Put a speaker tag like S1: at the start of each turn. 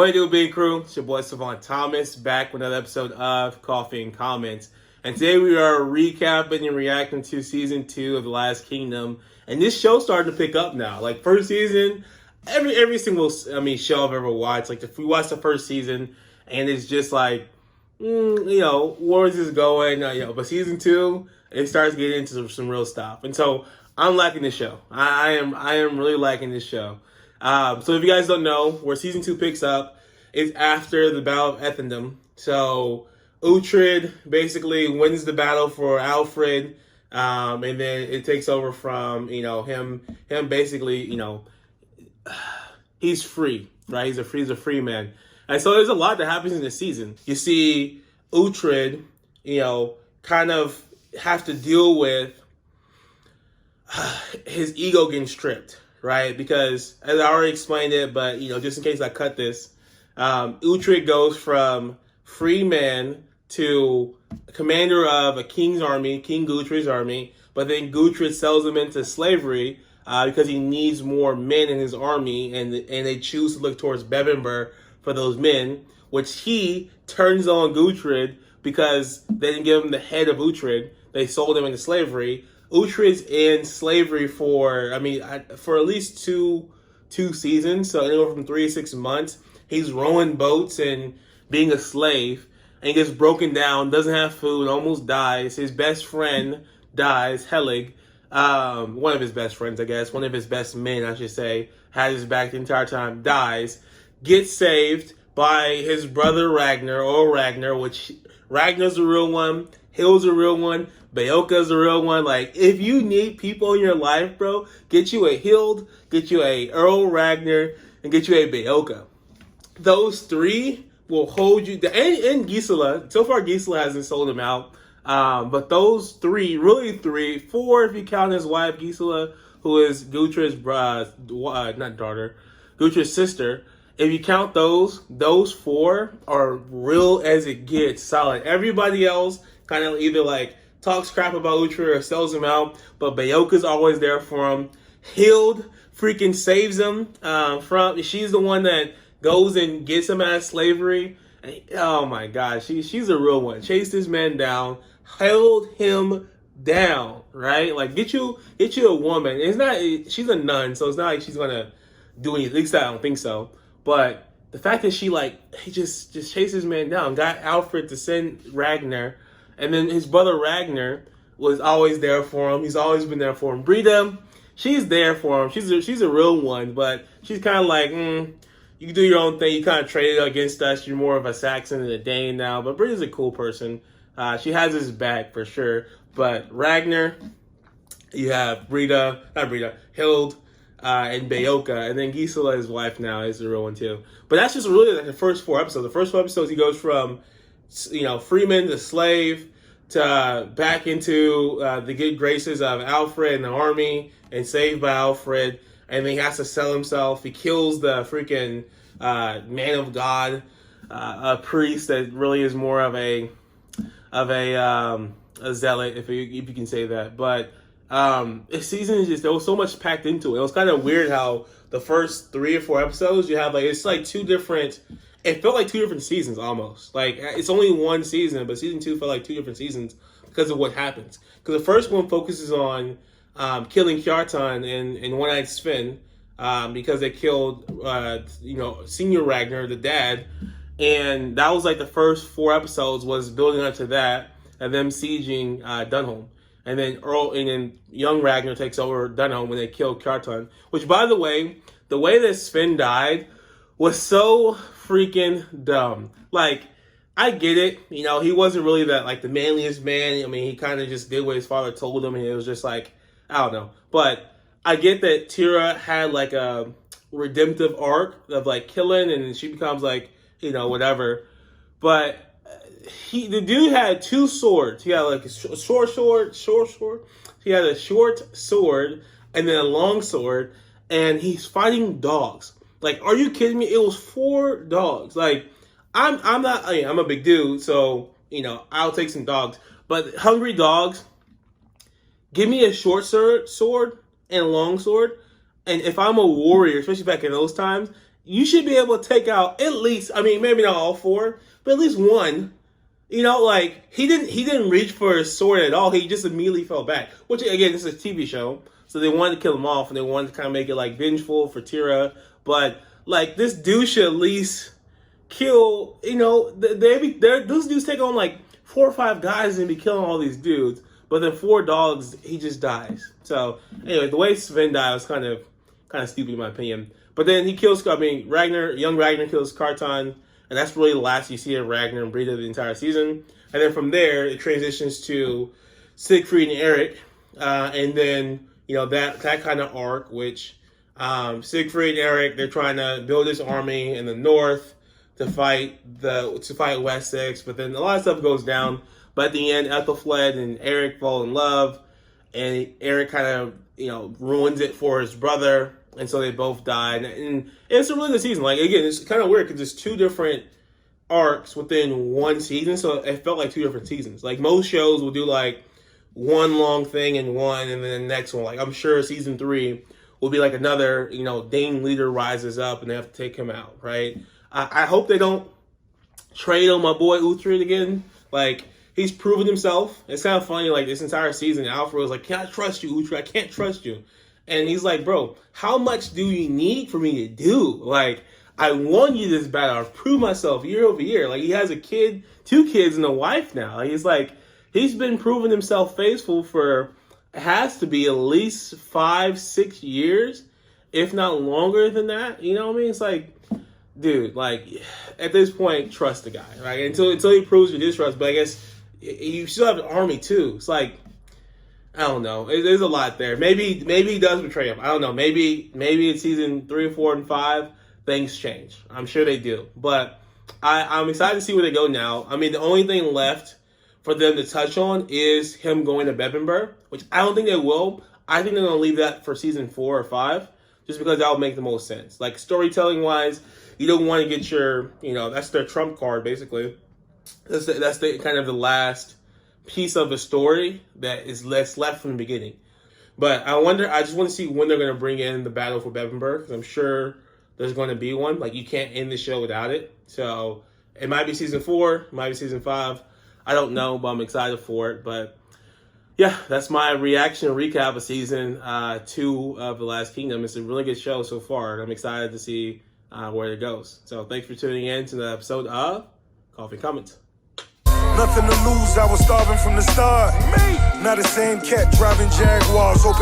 S1: What do you do, big crew? It's your boy Savant Thomas back with another episode of Coffee and Comments. And today we are recapping and reacting to season 2 of The Last Kingdom. And this show's starting to pick up now. Like first season, every single show I've ever watched. Like if we watch the first season and it's just like, where's this going? But season 2, it starts getting into some real stuff. And so I'm liking this show. I am really liking this show. So if you guys don't know, where season 2 picks up is after the Battle of Ethandam. So Uhtred basically wins the battle for Alfred, and then it takes over from him basically he's free, right? He's a free man, and so there's a lot that happens in this season. You see Uhtred, kind of have to deal with his ego getting stripped. Right, because as I already explained it, but just in case I cut this, Uhtred goes from free man to commander of a king's army, King Uhtred's army. But then Uhtred sells him into slavery because he needs more men in his army, and they choose to look towards Bebbanburg for those men, which he turns on Uhtred because they didn't give him the head of Uhtred. They sold him into slavery. Uhtred's in slavery for at least two seasons, so anywhere from 3 to 6 months. He's rowing boats and being a slave, and he gets broken down, doesn't have food, almost dies. His best friend dies, Helig, one of his best friends, I guess, one of his best men, I should say, had his back the entire time, dies, gets saved by his brother Ragnar, Earl Ragnar, which Ragnar's a real one, Hill's a real one, Beocca's the real one. Like, if you need people in your life, bro, get you a Hild, get you a Earl Ragnar, and get you a Beocca. Those three will hold you down. And Gisela. So far, Gisela hasn't sold him out. But those three, really three, 4 if you count his wife, Gisela, who is Uhtred's Uhtred's sister. If you count those 4 are real as it gets, solid. Everybody else kind of either like talks crap about Uhtred or sells him out, but Beocca's always there for him. Hild freaking saves him she's the one that goes and gets him out of slavery. And, oh my God, she's a real one. Chased this man down, held him down, right? Like get you a woman. She's a nun, so it's not like she's gonna do anything. At least I don't think so. But the fact that he just chased this man down, got Alfred to send Ragnar. And then his brother Ragnar was always there for him. He's always been there for him. Brida, she's there for him. She's a real one, but she's kind of like, you can do your own thing. You kind of traded against us. You're more of a Saxon than a Dane now. But Brida's a cool person. She has his back for sure. But Ragnar, you have Hild, and Beocca. And then Gisela, his wife now, is the real one too. But that's just really like the first 4 episodes. The first 4 episodes, he goes from freeman to slave to back into the good graces of Alfred and the army and saved by Alfred, and then he has to sell himself. He kills the freaking man of God, a priest that really is more of a zealot, if you can say that. But this season is just, there was so much packed into it. It was kind of weird how the first 3 or 4 episodes you have it's like 2 different. It felt like 2 different seasons almost. Like, it's only 1 season, but season 2 felt like 2 different seasons because of what happens. Because the first one focuses on killing Kjartan and One-Eyed Sven because they killed, Senior Ragnar, the dad. And that was like the first 4 episodes was building up to that and them sieging Dunholm. And then young Ragnar takes over Dunholm when they kill Kjartan. Which, by the way that Sven died was so freaking dumb. Like, I get it. He wasn't really the manliest man. He kind of just did what his father told him, and it was just like, I don't know. But I get that Tira had like a redemptive arc of like killing, and she becomes like, whatever. But the dude had 2 swords. He had like a short sword. He had a short sword and then a long sword, and he's fighting dogs. Like, are you kidding me? It was 4 dogs. Like, I'm a big dude, so, I'll take some dogs. But hungry dogs, give me a short sword and a long sword. And if I'm a warrior, especially back in those times, you should be able to take out at least, I mean, maybe not all 4, but at least one. You know, like, he didn't reach for his sword at all. He just immediately fell back. Which, again, this is a TV show, so they wanted to kill him off, and they wanted to kind of make it, like, vengeful for Tira. But, like, this dude should at least kill, you know, those dudes take on, like, 4 or 5 guys and be killing all these dudes. But then 4 dogs, he just dies. So, anyway, the way Sven died was kind of stupid in my opinion. But then he kills, young Ragnar kills Kartan. And that's really the last you see of Ragnar and Brida the entire season. And then from there, it transitions to Siegfried and Eric. And then, you know, that kind of arc, which Siegfried and Eric, they're trying to build this army in the north to fight Wessex. But then a lot of stuff goes down. But at the end, Ethelfled and Eric fall in love. And Eric kind of, you know, ruins it for his brother. And so they both died. And it's a really good season. Like, again, it's kind of weird because there's 2 different arcs within one season. So it felt like 2 different seasons. Like, most shows will do, like, one long thing in one and then the next one. Like, I'm sure season 3 will be, like, another, you know, Dane leader rises up and they have to take him out, right? I hope they don't trade on my boy Uhtred again. Like, he's proven himself. It's kind of funny, like, this entire season, Alfred was like, "Can I trust you, Uhtred? I can't trust you." And he's like, "Bro, how much do you need for me to do? Like, I won you this battle. I've proved myself year over year." Like, he has a kid, 2 kids, and a wife now. He's like, he's been proving himself faithful for, it has to be at least 5-6 years, if not longer than that. You know what I mean? It's like, dude, like, at this point, trust the guy, right? Until he proves your distrust. But I guess you still have an army too. It's like, I don't know. There's a lot there. Maybe he does betray him. I don't know. Maybe in season 3, 4, and 5, things change. I'm sure they do. But I'm excited to see where they go now. I mean, the only thing left for them to touch on is him going to Bebbanburg, which I don't think they will. I think they're going to leave that for season 4 or 5, just because that would make the most sense. Like, storytelling-wise, you don't want to get your, you know, that's their trump card, basically. That's the kind of the last piece of the story that's left from the beginning. But I just want to see when they're going to bring in the battle for Bebbanburg, because I'm sure there's going to be one. Like, you can't end the show without it. So it might be season 4, it might be season 5. I don't know, but I'm excited for it. But yeah, that's my reaction and recap of season 2 of The Last Kingdom. It's a really good show so far, and I'm excited to see where it goes. So thanks for tuning in to the episode of Coffee Comments.
S2: Nothing to lose, I was starving from the start. Not the same cat driving Jaguars, open